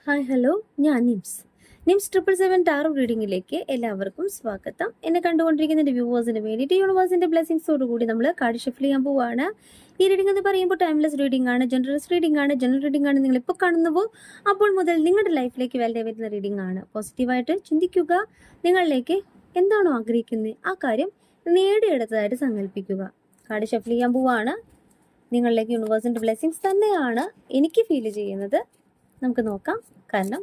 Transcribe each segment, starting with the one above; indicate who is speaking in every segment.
Speaker 1: Hi hello, ഞാൻ nymphs 777 taro റീഡിങ്ങിലേക്ക് എല്ലാവർക്കും സ്വാഗതം. എന്നെ കണ്ടുകൊണ്ടിരിക്കുന്ന എൻ്റെ വ്യൂവേഴ്സിന് വേണ്ടിയിട്ട് യൂണിവേഴ്സിൻ്റെ ബ്ലെസ്സിങ്സോടുകൂടി നമ്മൾ കാർഡ് ഷഫിൾ ചെയ്യാൻ പോവുകയാണ്. ഈ റീഡിംഗ് എന്ന് പറയുമ്പോൾ ടൈംലെസ് റീഡിംഗ് ആണ്, ജനറൽ റീഡിംഗ് ആണ് നിങ്ങൾ ഇപ്പോൾ കാണുന്നുവോ അപ്പോൾ മുതൽ നിങ്ങളുടെ ലൈഫിലേക്ക് വേണ്ടി വരുന്ന റീഡിംഗ് ആണ്. പോസിറ്റീവായിട്ട് ചിന്തിക്കുക, നിങ്ങളിലേക്ക് എന്താണോ ആഗ്രഹിക്കുന്നത് ആ കാര്യം നേടിയെടുത്തതായിട്ട് സങ്കല്പിക്കുക. കാർഡ് ഷഫിൾ ചെയ്യാൻ പോവുകയാണ്. നിങ്ങളിലേക്ക് യൂണിവേഴ്സിൻ്റെ ബ്ലെസ്സിങ്സ് തന്നെയാണ് എനിക്ക് ഫീൽ ചെയ്യുന്നത്. നമുക്ക് നോക്കാം. കാരണം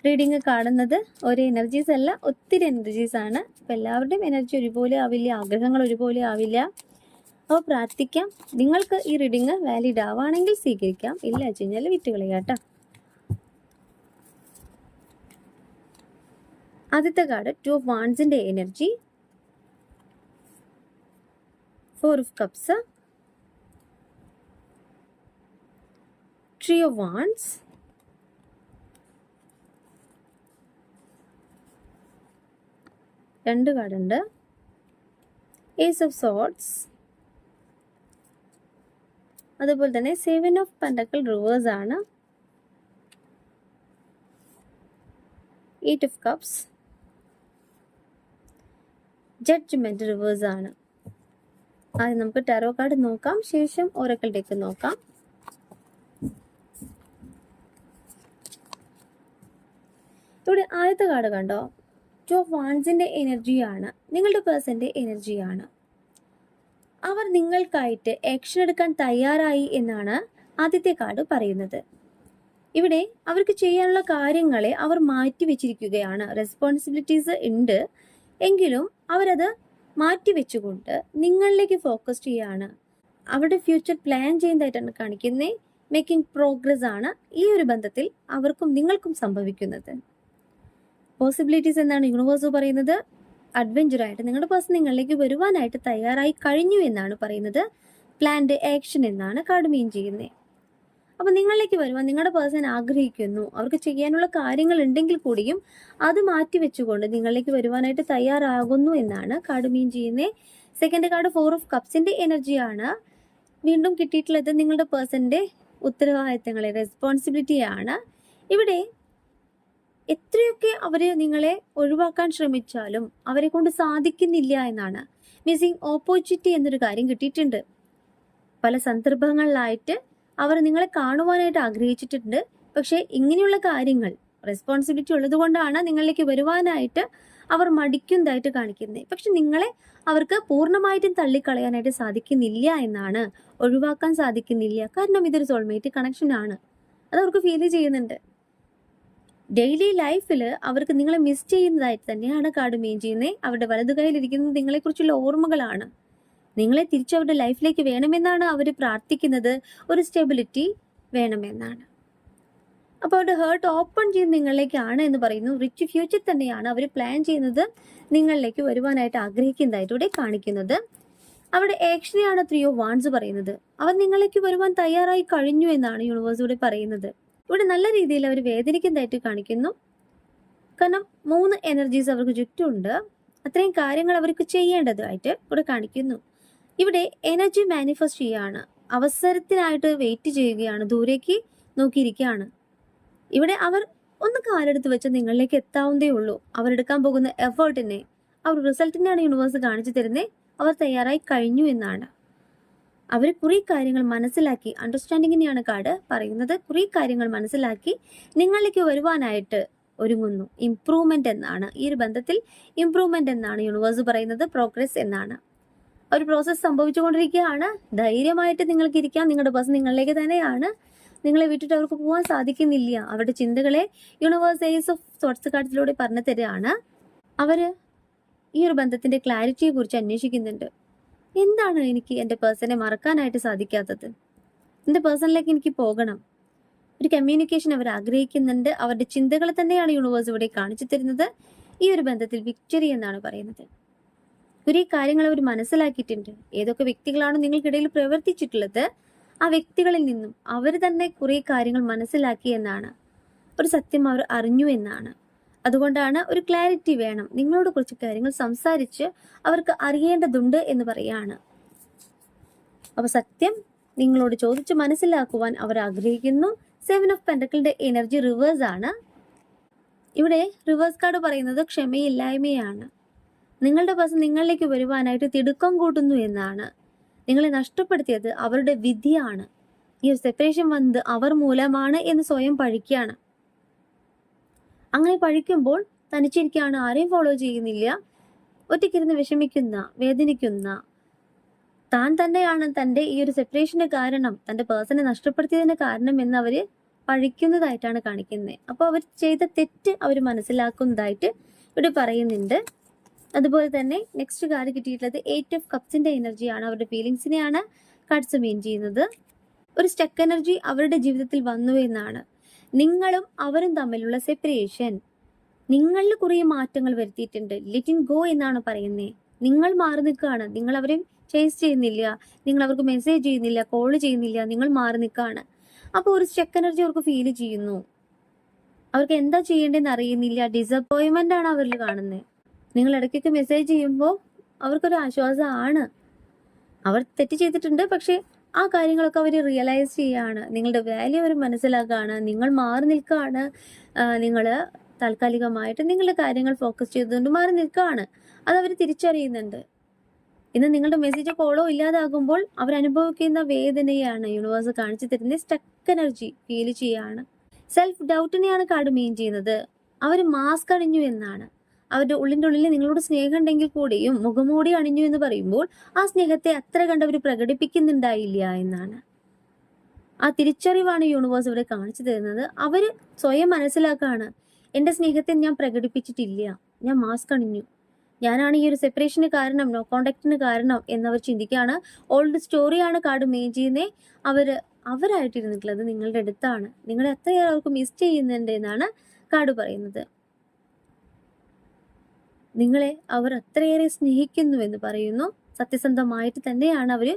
Speaker 1: റീഡിങ് കാണുന്നത് ഒരേ എനർജീസ് അല്ല, ഒത്തിരി എനർജീസ് ആണ്. അപ്പോൾ എല്ലാവരുടെയും എനർജി ഒരുപോലെ ആവില്ല, ആഗ്രഹങ്ങൾ ഒരുപോലെ ആവില്ല. അപ്പോൾ പ്രാർത്ഥിക്കാം. നിങ്ങൾക്ക് ഈ റീഡിങ് വാലിഡ് ആവുകയാണെങ്കിൽ സ്വീകരിക്കാം, ഇല്ല വെച്ച് കഴിഞ്ഞാൽ വിട്ടുകളയാട്ടോ. ആദ്യത്തെ card 2 of Wands energy, 4 of Cups, 3 of Wands, രണ്ട് കാർഡുണ്ട്, ഏസ് ഓഫ് സോർഡ്സ്, അതുപോലെ തന്നെ 7 of Pentacles റിവേഴ്സ് ആണ്, 8 of Cups, ജഡ്ജ്മെന്റ് റിവേഴ്സ് ആണ്. ആദ്യം നമുക്ക് ടാരോ കാർഡ് നോക്കാം, ശേഷം ഓറക്കിൾ ഡെക്ക് നോക്കാം. ഇവിടെ ആദ്യത്തെ കാർഡ് കണ്ടോ, 2 of Wands എനർജിയാണ്, നിങ്ങളുടെ പേഴ്സന്റെ എനർജിയാണ്. അവർ നിങ്ങൾക്കായിട്ട് ആക്ഷൻ എടുക്കാൻ തയ്യാറായി എന്നാണ് ആദ്യത്തെ കാർഡ് പറയുന്നത്. ഇവിടെ അവർക്ക് ചെയ്യാനുള്ള കാര്യങ്ങളെ അവർ മാറ്റി വെച്ചിരിക്കുകയാണ്. റെസ്പോൺസിബിലിറ്റീസ് ഉണ്ട്, എങ്കിലും അവരത് മാറ്റി വെച്ചുകൊണ്ട് നിങ്ങളിലേക്ക് ഫോക്കസ് ചെയ്യാണ്. അവരുടെ ഫ്യൂച്ചർ പ്ലാൻ ചെയ്യുന്നതായിട്ടാണ് കാണിക്കുന്നത്. മേക്കിംഗ് പ്രോഗ്രസ് ആണ് ഈ ഒരു ബന്ധത്തിൽ അവർക്കും നിങ്ങൾക്കും സംഭവിക്കുന്നത്. പോസിബിലിറ്റീസ് എന്നാണ് യൂണിവേഴ്സ് പറയുന്നത്. അഡ്വഞ്ചറായിട്ട് നിങ്ങളുടെ പേഴ്സൺ നിങ്ങളിലേക്ക് വരുവാനായിട്ട് തയ്യാറായി കഴിഞ്ഞു എന്നാണ് പറയുന്നത്. പ്ലാൻഡ് ആക്ഷൻ എന്നാണ് കാർഡ് മീൻ ചെയ്യുന്നത്. അപ്പം നിങ്ങളിലേക്ക് വരുവാൻ നിങ്ങളുടെ പേഴ്സൺ ആഗ്രഹിക്കുന്നു. അവർക്ക് ചെയ്യാനുള്ള കാര്യങ്ങൾ ഉണ്ടെങ്കിൽ കൂടിയും അത് മാറ്റി വെച്ചുകൊണ്ട് നിങ്ങളിലേക്ക് വരുവാനായിട്ട് തയ്യാറാകുന്നു എന്നാണ് കാർഡ് മീൻ ചെയ്യുന്നത്. സെക്കൻഡ് കാർഡ് 4 of Cups എനർജിയാണ്. വീണ്ടും കിട്ടിയിട്ടുള്ളത് നിങ്ങളുടെ പേഴ്സന്റെ ഉത്തരവാദിത്തങ്ങളെ, റെസ്പോൺസിബിലിറ്റിയാണ്. ഇവിടെ എത്രയൊക്കെ അവർ നിങ്ങളെ ഒഴിവാക്കാൻ ശ്രമിച്ചാലും അവരെ കൊണ്ട് സാധിക്കുന്നില്ല എന്നാണ്. മിസ്സിംഗ് ഓപ്പർച്യൂണിറ്റി എന്നൊരു കാര്യം കിട്ടിയിട്ടുണ്ട്. പല സന്ദർഭങ്ങളിലായിട്ട് അവർ നിങ്ങളെ കാണുവാനായിട്ട് ആഗ്രഹിച്ചിട്ടുണ്ട്. പക്ഷേ ഇങ്ങനെയുള്ള കാര്യങ്ങൾ റെസ്പോൺസിബിലിറ്റി ഉള്ളത് കൊണ്ടാണ് നിങ്ങളിലേക്ക് വരുവാനായിട്ട് അവർ മടിക്കുന്നതായിട്ട് കാണിക്കുന്നത്. പക്ഷെ നിങ്ങളെ അവർക്ക് പൂർണ്ണമായിട്ടും തള്ളിക്കളയാനായിട്ട് സാധിക്കുന്നില്ല എന്നാണ്, ഒഴിവാക്കാൻ സാധിക്കുന്നില്ല. കാരണം ഇതൊരു സോൾമേറ്റ് കണക്ഷൻ ആണ്, അത് അവർക്ക് ഫീൽ ചെയ്യുന്നുണ്ട്. ഡെയിലി ലൈഫിൽ അവർക്ക് നിങ്ങളെ മിസ് ചെയ്യുന്നതായിട്ട് തന്നെയാണ് കാർഡ് മീൻ ചെയ്യുന്നത്. അവരുടെ വലതു കയ്യിലിരിക്കുന്നത് നിങ്ങളെക്കുറിച്ചുള്ള ഓർമ്മകളാണ്. നിങ്ങളെ തിരിച്ച് അവരുടെ ലൈഫിലേക്ക് വേണമെന്നാണ് അവർ പ്രാർത്ഥിക്കുന്നത്. ഒരു സ്റ്റെബിലിറ്റി വേണമെന്നാണ്. അപ്പോൾ അവരുടെ ഹേർട്ട് ഓപ്പൺ ചെയ്ത് നിങ്ങളിലേക്കാണ് എന്ന് പറയുന്നു. റിച്ച് ഫ്യൂച്ചർ തന്നെയാണ് അവർ പ്ലാൻ ചെയ്യുന്നത്, നിങ്ങളിലേക്ക് വരുവാനായിട്ട് ആഗ്രഹിക്കുന്നതായിട്ട് ഇവിടെ കാണിക്കുന്നത്. അവരുടെ ആക്ഷനെയാണ് 3 of Wands പറയുന്നത്. അവർ നിങ്ങളിലേക്ക് വരുവാൻ തയ്യാറായി കഴിഞ്ഞു എന്നാണ് യൂണിവേഴ്സ് ഇവിടെ പറയുന്നത്. ഇവിടെ നല്ല രീതിയിൽ അവർ വേദനിക്കുന്നതായിട്ട് കാണിക്കുന്നു. കാരണം 3 എനർജീസ് അവർക്ക് ചുറ്റുമുണ്ട്. അത്രയും കാര്യങ്ങൾ അവർക്ക് ചെയ്യേണ്ടതായിട്ട് ഇവിടെ കാണിക്കുന്നു. ഇവിടെ എനർജി മാനിഫെസ്റ്റ് ചെയ്യുകയാണ്, അവസരത്തിനായിട്ട് വെയിറ്റ് ചെയ്യുകയാണ്, ദൂരേക്ക് നോക്കിയിരിക്കുകയാണ്. ഇവിടെ അവർ ഒന്ന് കാലെടുത്ത് വെച്ച് നിങ്ങളിലേക്ക് എത്താവുന്നതേ ഉള്ളൂ. അവരെടുക്കാൻ പോകുന്ന എഫേർട്ടിനെ, അവർ റിസൾട്ടിനെയാണ് യൂണിവേഴ്സ് കാണിച്ചു തരുന്നത്. അവർ തയ്യാറായി കഴിഞ്ഞു എന്നാണ്. അവർ കുറേ കാര്യങ്ങൾ മനസ്സിലാക്കി, അണ്ടർസ്റ്റാൻഡിങ്ങിനെയാണ് കാർഡ് പറയുന്നത്. കുറേ കാര്യങ്ങൾ മനസ്സിലാക്കി നിങ്ങളിലേക്ക് വരുവാനായിട്ട് ഒരുങ്ങുന്നു. ഇംപ്രൂവ്മെന്റ് എന്നാണ് ഈ ഒരു ബന്ധത്തിൽ, ഇംപ്രൂവ്മെന്റ് എന്നാണ് യൂണിവേഴ്സ് പറയുന്നത്, പ്രോഗ്രസ് എന്നാണ്. ഒരു പ്രോസസ്സ് സംഭവിച്ചുകൊണ്ടിരിക്കുകയാണ്. ധൈര്യമായിട്ട് നിങ്ങൾക്ക് ഇരിക്കാം. നിങ്ങളുടെ പേഴ്സൺ നിങ്ങളിലേക്ക് തന്നെയാണ്. നിങ്ങളെ വിട്ടിട്ട് അവർക്ക് പോകാൻ സാധിക്കുന്നില്ല. അവരുടെ ചിന്തകളെ യൂണിവേഴ്സ് ഏസ് ഓഫ് സോർട്സ് കാർഡ്സിലൂടെ പറഞ്ഞു തരികയാണ്. അവർ ഈ ഒരു ബന്ധത്തിന്റെ ക്ലാരിറ്റിയെ കുറിച്ച് അന്വേഷിക്കുന്നുണ്ട്. എന്താണ് എനിക്ക് എൻ്റെ പേഴ്സണെ മറക്കാനായിട്ട് സാധിക്കാത്തത്? എൻ്റെ പേഴ്സണിലേക്ക് എനിക്ക് പോകണം. ഒരു കമ്മ്യൂണിക്കേഷൻ അവർ ആഗ്രഹിക്കുന്നുണ്ട്. അവരുടെ ചിന്തകളെ തന്നെയാണ് യൂണിവേഴ്സ് ഇവിടെ കാണിച്ചു തരുന്നത്. ഈ ഒരു ബന്ധത്തിൽ വിക്ടറി എന്നാണ് പറയുന്നത്. കുറേ കാര്യങ്ങൾ അവർ മനസ്സിലാക്കിയിട്ടുണ്ട്. ഏതൊക്കെ വ്യക്തികളാണ് നിങ്ങൾക്കിടയിൽ പ്രവർത്തിച്ചിട്ടുള്ളത്, ആ വ്യക്തികളിൽ നിന്നും അവർ തന്നെ കുറേ കാര്യങ്ങൾ മനസ്സിലാക്കി എന്നാണ്. ഒരു സത്യം അവർ അറിഞ്ഞു എന്നാണ്. അതുകൊണ്ടാണ് ഒരു ക്ലാരിറ്റി വേണം, നിങ്ങളോട് കുറച്ച് കാര്യങ്ങൾ സംസാരിച്ച് അവർക്ക് അറിയേണ്ടതുണ്ട് എന്ന് പറയാണ്. അപ്പോൾ സത്യം നിങ്ങളോട് ചോദിച്ച് മനസ്സിലാക്കുവാൻ അവർ ആഗ്രഹിക്കുന്നു. 7 of Pentacles എനർജി റിവേഴ്സ് ആണ്. ഇവിടെ റിവേഴ്സ് കാർഡ് പറയുന്നത് ക്ഷമയില്ലായ്മയാണ്. നിങ്ങളുടെ പേഴ്സൺ നിങ്ങളിലേക്ക് വരുവാനായിട്ട് തിടുക്കം കൂട്ടുന്നു എന്നാണ്. നിങ്ങളെ നഷ്ടപ്പെടുത്തിയത് അവരുടെ വിധിയാണ്. ഈ ഒരു സെപ്പറേഷൻ വന്നത് അവർ മൂലമാണ് എന്ന് സ്വയം പഴിക്കുകയാണ്. അങ്ങനെ പഴിക്കുമ്പോൾ തനിച്ചിരിക്കുകയാണ്, ആരെയും ഫോളോ ചെയ്യുന്നില്ല, ഒറ്റയ്ക്കിരുന്ന് വിഷമിക്കുന്ന, വേദനിക്കുന്ന, താൻ തന്നെയാണ് തൻ്റെ ഈ ഒരു സെപ്പറേഷന്റെ കാരണം, തൻ്റെ പേഴ്സണെ നഷ്ടപ്പെടുത്തിയതിന്റെ കാരണം എന്ന് അവര് പഴിക്കുന്നതായിട്ടാണ് കാണിക്കുന്നത്. അപ്പോൾ അവർ ചെയ്ത തെറ്റ് അവർ മനസ്സിലാക്കുന്നതായിട്ട് ഇവിടെ പറയുന്നുണ്ട്. അതുപോലെ തന്നെ നെക്സ്റ്റ് കാർഡ് കിട്ടിയിട്ടുള്ളത് 8 ഓഫ് കപ്സിന്റെ എനർജിയാണ്. അവരുടെ ഫീലിങ്സിനെയാണ് കാർഡ്സ് മീൻ ചെയ്യുന്നത്. ഒരു സ്റ്റക്ക് എനർജി അവരുടെ ജീവിതത്തിൽ വന്നു എന്നാണ്. നിങ്ങളും അവരും തമ്മിലുള്ള സെപ്പറേഷൻ നിങ്ങളിൽ കുറേ മാറ്റങ്ങൾ വരുത്തിയിട്ടുണ്ട്. ലെറ്റ് ഇൻ ഗോ എന്നാണ് പറയുന്നത്. നിങ്ങൾ മാറി നിൽക്കുകയാണ്. നിങ്ങൾ അവരെ ചേസ് ചെയ്യുന്നില്ല, നിങ്ങൾ അവർക്ക് മെസ്സേജ് ചെയ്യുന്നില്ല, കോൾ ചെയ്യുന്നില്ല, നിങ്ങൾ മാറി നിൽക്കുകയാണ്. അപ്പോൾ ഒരു സ്റ്റക്ക് എനർജി അവർക്ക് ഫീൽ ചെയ്യുന്നു. അവർക്ക് എന്താ ചെയ്യേണ്ടതെന്ന് അറിയുന്നില്ല. ഡിസപ്പോയിൻമെന്റ് ആണ് അവരിൽ കാണുന്നത്. നിങ്ങൾ ഇടയ്ക്കൊക്കെ മെസ്സേജ് ചെയ്യുമ്പോൾ അവർക്കൊരു ആശ്വാസമാണ്. അവർ തെറ്റ് ചെയ്തിട്ടുണ്ട്, പക്ഷെ ആ കാര്യങ്ങളൊക്കെ അവർ റിയലൈസ് ചെയ്യാണ്. നിങ്ങളുടെ വാല്യൂ അവർ മനസ്സിലാക്കുകയാണ്. നിങ്ങൾ മാറി നിൽക്കുകയാണ്. നിങ്ങൾ താൽക്കാലികമായിട്ട് നിങ്ങളുടെ കാര്യങ്ങൾ ഫോക്കസ് ചെയ്തുകൊണ്ട് മാറി നിൽക്കുകയാണ്. അതവർ തിരിച്ചറിയുന്നുണ്ട്. ഇന്ന് നിങ്ങളുടെ മെസ്സേജ് കോളോ ഇല്ലാതാകുമ്പോൾ അവരനുഭവിക്കുന്ന വേദനയാണ് യൂണിവേഴ്സ് കാണിച്ചു തരുന്നത്. സ്റ്റക്ക് എനർജി ഫീൽ ചെയ്യാണ്. സെൽഫ് ഡൗട്ടിനെയാണ് കാർഡ് മീൻ ചെയ്യുന്നത്. അവർ മാസ്ക് അണിഞ്ഞു എന്നാണ്. അവരുടെ ഉള്ളിൻ്റെ ഉള്ളിൽ നിങ്ങളോട് സ്നേഹം ഉണ്ടെങ്കിൽ കൂടിയും മുഖംമൂടി അണിഞ്ഞു എന്ന് പറയുമ്പോൾ ആ സ്നേഹത്തെ അത്ര കണ്ട് അവർ പ്രകടിപ്പിക്കുന്നുണ്ടായില്ല എന്നാണ്. ആ തിരിച്ചറിവാണ് യൂണിവേഴ്സ് ഇവിടെ കാണിച്ചു തരുന്നത്. അവർ സ്വയം മനസ്സിലാക്കുകയാണ്, എൻ്റെ സ്നേഹത്തെ ഞാൻ പ്രകടിപ്പിച്ചിട്ടില്ല, ഞാൻ മാസ്ക് അണിഞ്ഞു, ഞാനാണ് ഈ ഒരു സെപ്പറേഷന് കാരണം, നോ കോണ്ടാക്റ്റിന് കാരണം എന്നവർ ചിന്തിക്കുകയാണ്. ഓൾഡ് സ്റ്റോറിയാണ് കാർഡ് മെയിൻ ചെയ്യുന്നത്. അവരായിട്ടിരുന്നിട്ടുള്ളത് നിങ്ങളുടെ അടുത്താണ്. നിങ്ങളെ എത്രയേറെ അവർക്ക് മിസ് ചെയ്യുന്നുണ്ട് എന്നാണ് കാർഡ് പറയുന്നത്. നിങ്ങളെ അവർ അത്രയേറെ സ്നേഹിക്കുന്നു എന്ന് പറയുന്നു. സത്യസന്ധമായിട്ട് തന്നെയാണ് അവർ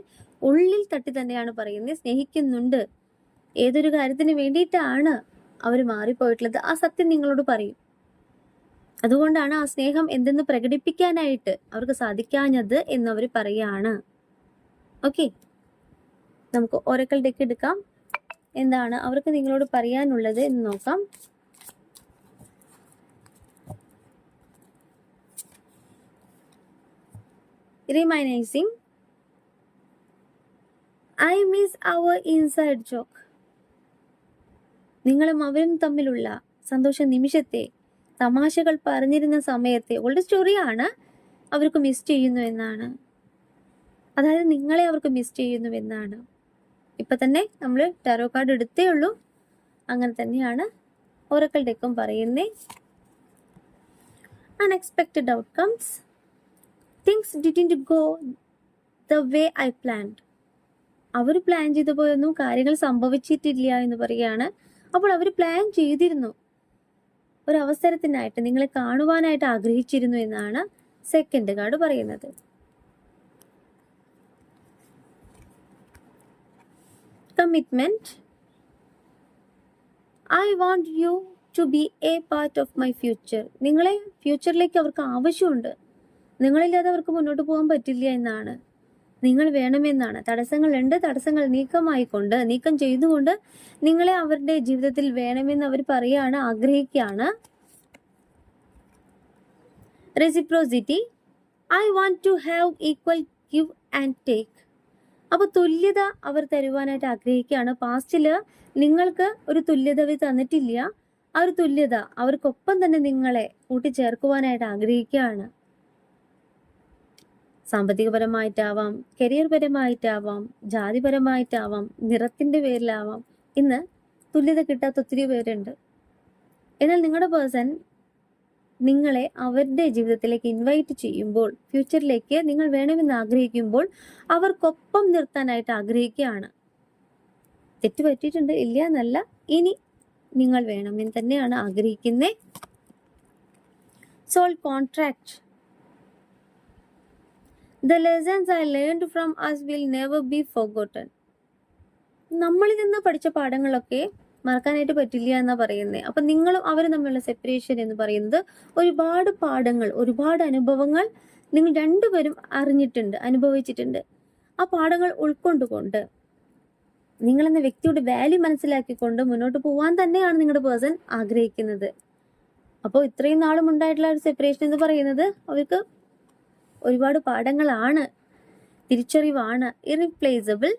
Speaker 1: ഉള്ളിൽ തട്ടി തന്നെയാണ് പറയുന്നത്. സ്നേഹിക്കുന്നുണ്ട്. ഏതൊരു കാര്യത്തിന് വേണ്ടിയിട്ടാണ് അവർ മാറിപ്പോയിട്ടുള്ളത്, ആ സത്യം നിങ്ങളോട് പറയും. അതുകൊണ്ടാണ് ആ സ്നേഹം എന്തെന്ന് പ്രകടിപ്പിക്കാനായിട്ട് അവർക്ക് സാധിക്കാഞ്ഞത് എന്നവർ പറയാണ്. ഓക്കെ, നമുക്ക് ഒറക്കൽ ഡെക്ക് എടുക്കാം. എന്താണ് അവർക്ക് നിങ്ങളോട് പറയാനുള്ളത് എന്ന് നോക്കാം. Reminiscing, I miss our inside joke. നിങ്ങളും അവരും തമ്മിലുള്ള സന്തോഷ നിമിഷത്തെ, തമാശകൾ പറഞ്ഞിരുന്ന സമയത്തെ ഓൾഡ് സ്റ്റോറിയാണ് അവർക്ക് മിസ് ചെയ്യുന്നു എന്നാണ്. അതായത് നിങ്ങളെ അവർക്ക് മിസ് ചെയ്യുന്നു എന്നാണ്. ഇപ്പൊ തന്നെ നമ്മൾ ടാരോ കാർഡ് എടുത്തേ ഉള്ളൂ. അങ്ങനെ തന്നെയാണ് ഒറക്കൽ ഡെക്കും പറയുന്നേ. Unexpected outcomes, things didn't go the way I planned. അവർ പ്ലാൻ ചെയ്ത പോയൊന്നും കാര്യങ്ങൾ സംഭവിച്ചിട്ടില്ല എന്ന് പറയുകയാണ്. അപ്പോൾ അവർ പ്ലാൻ ചെയ്തിരുന്നു, ഒരു അവസരത്തിനായിട്ട് നിങ്ങളെ കാണുവാനായിട്ട് ആഗ്രഹിച്ചിരുന്നു എന്നാണ് സെക്കൻഡ് കാർഡ് പറയുന്നത്. Commitment, I want you to be a part of my future. നിങ്ങളെ ഫ്യൂച്ചറിലേക്ക് അവർക്ക് ആവശ്യമുണ്ട്. നിങ്ങളില്ലാതെ അവർക്ക് മുന്നോട്ട് പോകാൻ പറ്റില്ല എന്നാണ്. നിങ്ങൾ വേണമെന്നാണ്. തടസ്സങ്ങളുണ്ട്, തടസ്സങ്ങൾ നീക്കം ചെയ്തുകൊണ്ട് നിങ്ങളെ അവരുടെ ജീവിതത്തിൽ വേണമെന്ന് അവർ പറയാണ്, ആഗ്രഹിക്കുകയാണ്. Reciprocity, I want to have equal give and take. അപ്പോൾ തുല്യത അവർ തരുവാനായിട്ട് ആഗ്രഹിക്കുകയാണ്. പാസ്റ്റില് നിങ്ങൾക്ക് ഒരു തുല്യത അവർ തന്നിട്ടില്ല. ആ ഒരു തുല്യത അവർക്കൊപ്പം തന്നെ നിങ്ങളെ കൂട്ടിച്ചേർക്കുവാനായിട്ട് ആഗ്രഹിക്കുകയാണ്. സാമ്പത്തികപരമായിട്ടാവാം, കരിയർ പരമായിട്ടാവാം, ജാതിപരമായിട്ടാവാം, നിറത്തിന്റെ പേരിലാവാം. ഇന്ന് തുല്യത കിട്ടാത്ത ഒത്തിരി പേരുണ്ട്. എന്നാൽ നിങ്ങളുടെ പേഴ്സൺ നിങ്ങളെ അവരുടെ ജീവിതത്തിലേക്ക് ഇൻവൈറ്റ് ചെയ്യുമ്പോൾ, ഫ്യൂച്ചറിലേക്ക് നിങ്ങൾ വേണമെന്ന് ആഗ്രഹിക്കുമ്പോൾ അവർക്കൊപ്പം നിർത്താനായിട്ട് ആഗ്രഹിക്കുകയാണ്. തെറ്റ് പറ്റിയിട്ടുണ്ട്, ഇല്ല എന്നല്ല, ഇനി നിങ്ങൾ വേണമെന്ന് തന്നെയാണ് ആഗ്രഹിക്കുന്നത്. Soul contract, the lessons I learned from us will never be forgotten. നമ്മളിൽ നിന്ന് പഠിച്ച പാഠങ്ങളൊക്കെ മറക്കാനായിട്ട് പറ്റില്ല എന്നാ പറയുന്നത്. അപ്പൊ നിങ്ങളും അവരും തമ്മിലുള്ള സെപ്പറേഷൻ എന്ന് പറയുന്നത് ഒരുപാട് പാഠങ്ങൾ, ഒരുപാട് അനുഭവങ്ങൾ നിങ്ങൾ രണ്ടുപേരും അറിഞ്ഞിട്ടുണ്ട്, അനുഭവിച്ചിട്ടുണ്ട്. ആ പാഠങ്ങൾ ഉൾക്കൊണ്ടുകൊണ്ട് നിങ്ങളെന്ന വ്യക്തിയുടെ വാല്യൂ മനസ്സിലാക്കിക്കൊണ്ട് മുന്നോട്ട് പോകാൻ തന്നെയാണ് നിങ്ങളുടെ പേഴ്സൺ ആഗ്രഹിക്കുന്നത്. അപ്പോൾ ഇത്രയും നാളും ഉണ്ടായിട്ടുള്ള ഒരു സെപ്പറേഷൻ എന്ന് പറയുന്നത് അവർക്ക് ഒരുപാട് പാഠങ്ങളാണ്, തിരിച്ചറിവാണ്. Irreplaceable.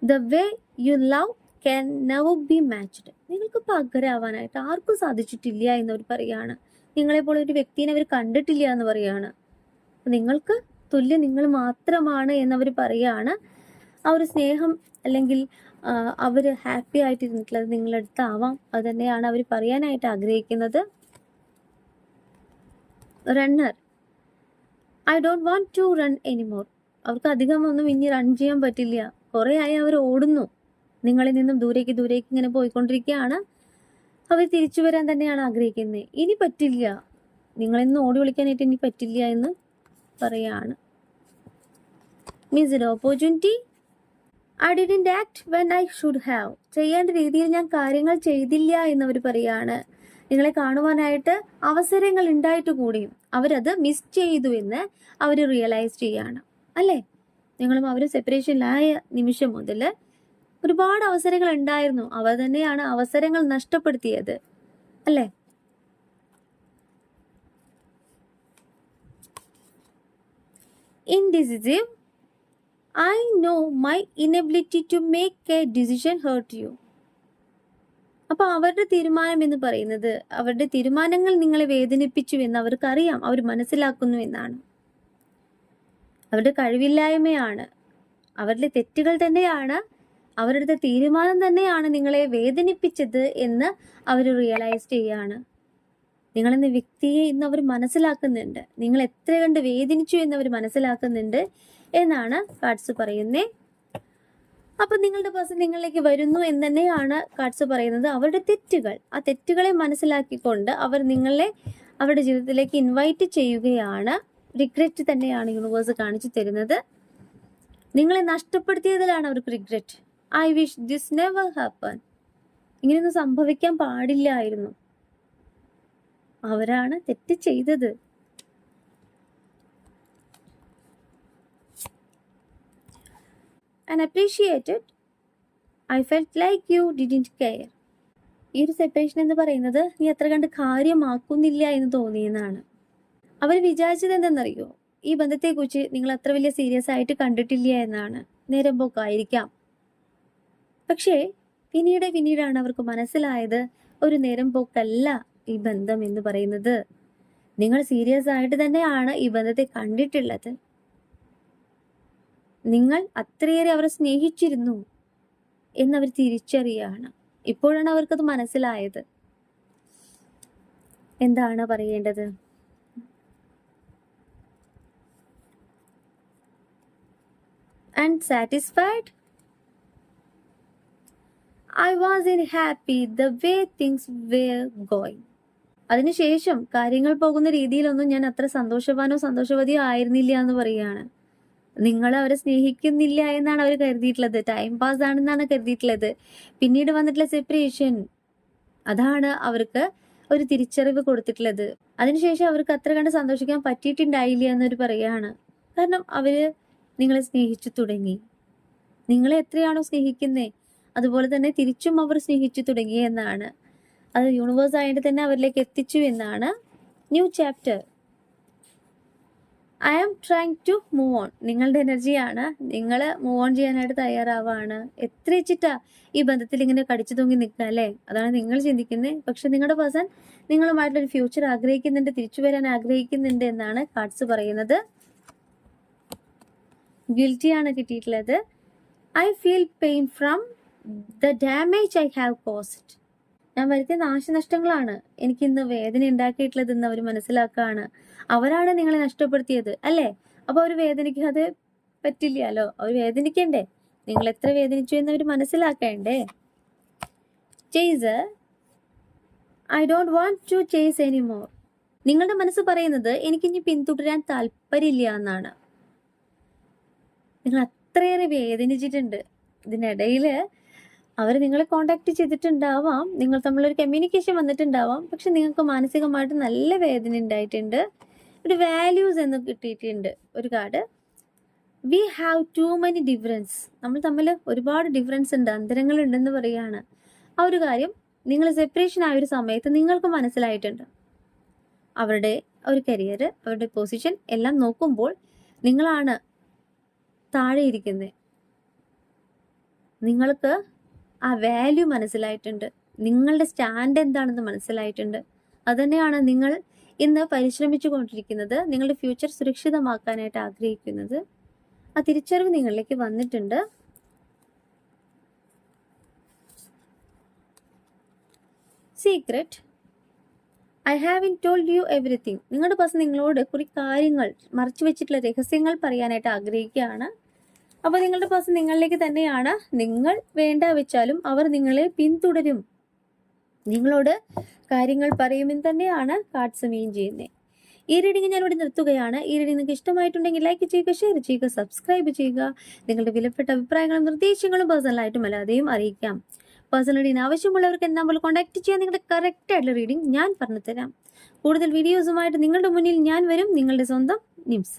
Speaker 1: The way you love can never be matched. നിങ്ങൾക്ക് പകരാവാനായിട്ട് ആർക്കും സാധിച്ചിട്ടില്ല എന്നവർ പറയാണ്. നിങ്ങളെപ്പോലെ ഒരു വ്യക്തിനെ അവർ കണ്ടിട്ടില്ല എന്ന് പറയാണ്. നിങ്ങൾക്ക് തുല്യം നിങ്ങൾ മാത്രമാണ് എന്നവർ പറയാണ്. ആ ഒരു സ്നേഹം അല്ലെങ്കിൽ അവർ ഹാപ്പി ആയിട്ടിരുന്നിട്ടുള്ളത് നിങ്ങളുടെ അടുത്താവാം. അത് തന്നെയാണ് അവർ പറയാനായിട്ട് ആഗ്രഹിക്കുന്നത്. Runner. I don't want to run anymore. അവർക്ക് അധികം ഒന്നും ഇനി റൺ ചെയ്യാൻ പറ്റില്ല. കുറേ ആയി അവർ ഓടുന്നു, നിങ്ങളിൽ നിന്നും ദൂരേക്ക് ഇങ്ങനെ പോയിക്കൊണ്ടിരിക്കുകയാണ്. അവർ തിരിച്ചു വരാൻ തന്നെയാണ് ആഗ്രഹിക്കുന്നത്. ഇനി പറ്റില്ല, നിങ്ങളിൽ നിന്ന് ഓടി വിളിക്കാനായിട്ട് ഇനി പറ്റില്ല എന്ന് പറയാണ്. Missed opportunity. I didn't act when I should have. ചെയ്യേണ്ട രീതിയിൽ ഞാൻ കാര്യങ്ങൾ ചെയ്തില്ല എന്നവർ പറയാണ്. നിങ്ങളെ കാണുവാനായിട്ട് അവസരങ്ങൾ ഉണ്ടായിട്ട് കൂടിയും അവരത് മിസ് ചെയ്തു എന്ന് അവർ റിയലൈസ് ചെയ്യാണ്. അല്ലേ? നിങ്ങളും അവരും സെപ്പറേഷനിലായ നിമിഷം മുതൽ ഒരുപാട് അവസരങ്ങൾ ഉണ്ടായിരുന്നു. അവർ തന്നെയാണ് അവസരങ്ങൾ നഷ്ടപ്പെടുത്തിയത്. അല്ലേ? ഇൻഡിസിസീവ്. I know my inability to make a decision hurt you. അപ്പോൾ അവരുടെ തീരുമാനം എന്ന് പറയുന്നത്, അവരുടെ തീരുമാനങ്ങൾ നിങ്ങളെ വേദനിപ്പിച്ചു എന്ന് അവർക്കറിയാം, അവർ മനസ്സിലാക്കുന്നു എന്നാണ്. അവരുടെ കഴിവില്ലായ്മയാണ്, അവരുടെ തെറ്റുകൾ തന്നെയാണ്, അവരുടെ തീരുമാനം തന്നെയാണ് നിങ്ങളെ വേദനിപ്പിച്ചത് എന്ന് അവർ റിയലൈസ് ചെയ്യാണ്. നിങ്ങളെന്ന വ്യക്തിയെ ഇന്ന് അവർ മനസ്സിലാക്കുന്നുണ്ട്. നിങ്ങൾ എത്ര കണ്ട് വേദനിച്ചു എന്നവർ മനസ്സിലാക്കുന്നുണ്ട് എന്നാണ് കാർഡ്സ് പറയുന്നത്. അപ്പൊ നിങ്ങളുടെ പേഴ്സൺ നിങ്ങളിലേക്ക് വരുന്നു എന്ന് തന്നെയാണ് കാർഡ്സ് പറയുന്നത്. അവരുടെ തെറ്റുകൾ, ആ തെറ്റുകളെ മനസ്സിലാക്കിക്കൊണ്ട് അവർ നിങ്ങളെ അവരുടെ ജീവിതത്തിലേക്ക് ഇൻവൈറ്റ് ചെയ്യുകയാണ്. റിഗ്രറ്റ് തന്നെയാണ് യൂണിവേഴ്സ് കാണിച്ചു തരുന്നത്. നിങ്ങളെ നഷ്ടപ്പെടുത്തിയതിലാണ് അവർക്ക് regret. I wish this never happen. ഇങ്ങനെയൊന്നും സംഭവിക്കാൻ പാടില്ലായിരുന്നു. അവരാണ് തെറ്റ് ചെയ്തത്. And appreciated. I felt like you didn't care. ഈ ഒരു സെപ്പറേഷൻ എന്ന് പറയുന്നത് നീ അത്ര കണ്ട് കാര്യമാക്കുന്നില്ല എന്ന് തോന്നിയെന്നാണ്. അവർ വിചാരിച്ചത് എന്തെന്നറിയോ? ഈ ബന്ധത്തെക്കുറിച്ച് നിങ്ങൾ അത്ര വലിയ സീരിയസ് ആയിട്ട് കണ്ടിട്ടില്ല എന്നാണ്. നേരം പോക്കായിരിക്കാം. പക്ഷേ പിന്നീടാണ് അവർക്ക് മനസ്സിലായത് ഒരു നേരം പോക്കല്ല ഈ ബന്ധം എന്ന് പറയുന്നത്. നിങ്ങൾ സീരിയസ് ആയിട്ട് തന്നെയാണ് ഈ ബന്ധത്തെ കണ്ടിട്ടുള്ളത്. നിങ്ങൾ അത്രയേറെ അവരെ സ്നേഹിച്ചിരുന്നു എന്നവർ തിരിച്ചറിയാണ്. ഇപ്പോഴാണ് അവർക്കത് മനസ്സിലായത്. എന്താണ് പറയേണ്ടത്? And satisfied. I wasn't happy the way things were going. അതിനുശേഷം കാര്യങ്ങൾ പോകുന്ന രീതിയിലൊന്നും ഞാൻ അത്ര സന്തോഷവാനോ സന്തോഷവതിയോ ആയിരുന്നില്ല എന്ന് പറയുകയാണ്. നിങ്ങൾ അവരെ സ്നേഹിക്കുന്നില്ല എന്നാണ് അവർ കരുതിയിട്ടുള്ളത്. ടൈം പാസ് ആണെന്നാണ് കരുതിയിട്ടുള്ളത്. പിന്നീട് വന്നിട്ടുള്ള സെപ്പറേഷൻ, അതാണ് അവർക്ക് ഒരു തിരിച്ചറിവ് കൊടുത്തിട്ടുള്ളത്. അതിനുശേഷം അവർക്ക് അത്ര കണ്ട് സന്തോഷിക്കാൻ പറ്റിയിട്ടുണ്ടായില്ല എന്നവർ പറയാണ്. കാരണം അവര് നിങ്ങളെ സ്നേഹിച്ചു തുടങ്ങി. നിങ്ങളെ എത്രയാണോ സ്നേഹിക്കുന്നേ അതുപോലെ തന്നെ തിരിച്ചും അവർ സ്നേഹിച്ചു തുടങ്ങി എന്നാണ്. അത് യൂണിവേഴ്സ് ആയിട്ട് തന്നെ അവരിലേക്ക് എത്തിച്ചു എന്നാണ്. New chapter. I am trying to move on. നിങ്ങളുടെ എനർജിയാണ്. നിങ്ങൾ മൂവ് ഓൺ ചെയ്യാനായിട്ട് തയ്യാറാവാണ്. എത്ര വെച്ചിട്ടാ ഈ ബന്ധത്തിൽ ഇങ്ങനെ കടിച്ചു തൂങ്ങി നിൽക്കുക അല്ലേ? അതാണ് നിങ്ങൾ ചിന്തിക്കുന്നത്. പക്ഷെ നിങ്ങളുടെ പേഴ്സൺ നിങ്ങളുമായിട്ടൊരു ഫ്യൂച്ചർ ആഗ്രഹിക്കുന്നുണ്ട്, തിരിച്ചു വരാൻ ആഗ്രഹിക്കുന്നുണ്ട് എന്നാണ് കാർഡ്സ് പറയുന്നത്. ഗിൽറ്റിയാണ് കിട്ടിയിട്ടുള്ളത്. I feel pain from the damage I have caused. ഞാൻ വരുത്തിയ നാശനഷ്ടങ്ങളാണ് എനിക്കിന്ന് വേദന ഉണ്ടാക്കിയിട്ടുള്ളതെന്ന് അവർ മനസ്സിലാക്കുകയാണ്. അവരാണ് നിങ്ങളെ നഷ്ടപ്പെടുത്തിയത് അല്ലേ? അപ്പൊ അവർ വേദനിക്കാതെ പറ്റില്ലല്ലോ. അവർ വേദനിക്കണ്ടേ? നിങ്ങൾ എത്ര വേദനിച്ചു എന്ന് അവർ മനസ്സിലാക്കണ്ടേ? Chaser. I don't want to chase anymore. നിങ്ങളുടെ മനസ്സ് പറയുന്നത് എനിക്കിനി പിന്തുടരാൻ താല്പര്യമില്ല എന്നാണ്. നിങ്ങൾ അത്രയേറെ വേദനിച്ചിട്ടുണ്ട്. ഇതിനിടയിൽ അവർ നിങ്ങളെ കോണ്ടാക്ട് ചെയ്തിട്ടുണ്ടാവാം, നിങ്ങൾ തമ്മിലൊരു കമ്മ്യൂണിക്കേഷൻ വന്നിട്ടുണ്ടാവാം. പക്ഷെ നിങ്ങൾക്ക് മാനസികമായിട്ട് നല്ല വേദന ഉണ്ടായിട്ടുണ്ട്. ഒരു വാല്യൂസ് എന്ന് കിട്ടിയിട്ടുണ്ട് ഒരു card. We have too many difference. നമ്മൾ തമ്മിൽ ഒരുപാട് ഡിഫറൻസ് ഉണ്ട്, അന്തരങ്ങൾ ഉണ്ടെന്ന് പറയുകയാണ്. ആ ഒരു കാര്യം നിങ്ങൾ സെപ്പറേഷൻ ആയ ഒരു സമയത്ത് നിങ്ങൾക്ക് മനസ്സിലായിട്ടുണ്ട് അവരുടെ ഒരു കരിയർ, അവരുടെ പൊസിഷൻ എല്ലാം നോക്കുമ്പോൾ നിങ്ങളാണ് താഴെ ഇരിക്കുന്നത്. നിങ്ങൾക്ക് ആ വാല്യൂ മനസ്സിലായിട്ടുണ്ട്, നിങ്ങളുടെ സ്റ്റാൻഡ് എന്താണെന്ന് മനസ്സിലായിട്ടുണ്ട്. അതുതന്നെയാണ് നിങ്ങൾ ഇന്ന് പരിശ്രമിച്ചു കൊണ്ടിരിക്കുന്നത്, നിങ്ങളുടെ ഫ്യൂച്ചർ സുരക്ഷിതമാക്കാനായിട്ട് ആഗ്രഹിക്കുന്നത്. ആ തിരിച്ചറിവ് നിങ്ങളിലേക്ക് വന്നിട്ടുണ്ട്. Secret, I haven't told you everything. നിങ്ങളുടെ പേഴ്സൺ നിങ്ങളോട് കുറേ കാര്യങ്ങൾ, മറച്ചു വെച്ചിട്ടുള്ള രഹസ്യങ്ങൾ പറയാനായിട്ട് ആഗ്രഹിക്കുകയാണ്. അപ്പോൾ നിങ്ങളുടെ പേഴ്സൺ നിങ്ങളിലേക്ക് തന്നെയാണ്. നിങ്ങൾ വേണ്ട വെച്ചാലും അവർ നിങ്ങളെ പിന്തുടരും, നിങ്ങളോട് കാര്യങ്ങൾ പറയുമെന്ന് തന്നെയാണ് കാർഡ്സ് മീൻ ചെയ്യുന്നത്. ഈ റീഡിംഗ് ഞാനിവിടെ നിർത്തുകയാണ്. ഈ റീഡിംഗ് നിങ്ങൾക്ക് ഇഷ്ടമായിട്ടുണ്ടെങ്കിൽ ലൈക്ക് ചെയ്യുക, ഷെയർ ചെയ്യുക, സബ്സ്ക്രൈബ് ചെയ്യുക. നിങ്ങളുടെ വിലപ്പെട്ട അഭിപ്രായങ്ങളും നിർദ്ദേശങ്ങളും പേഴ്സണലായിട്ടും അല്ലാതെയും അറിയിക്കാം. പേഴ്സണൽ റീഡിംഗ് ആവശ്യമുള്ളവർക്ക് എന്നെ നമ്പറിൽ കോൺടാക്ട് ചെയ്യാൻ. നിങ്ങളുടെ കറക്റ്റ് ആയിട്ടുള്ള റീഡിംഗ് ഞാൻ പറഞ്ഞു തരാം. കൂടുതൽ വീഡിയോസുമായിട്ട് നിങ്ങളുടെ മുന്നിൽ ഞാൻ വരും. നിങ്ങളുടെ സ്വന്തം നിംസ്.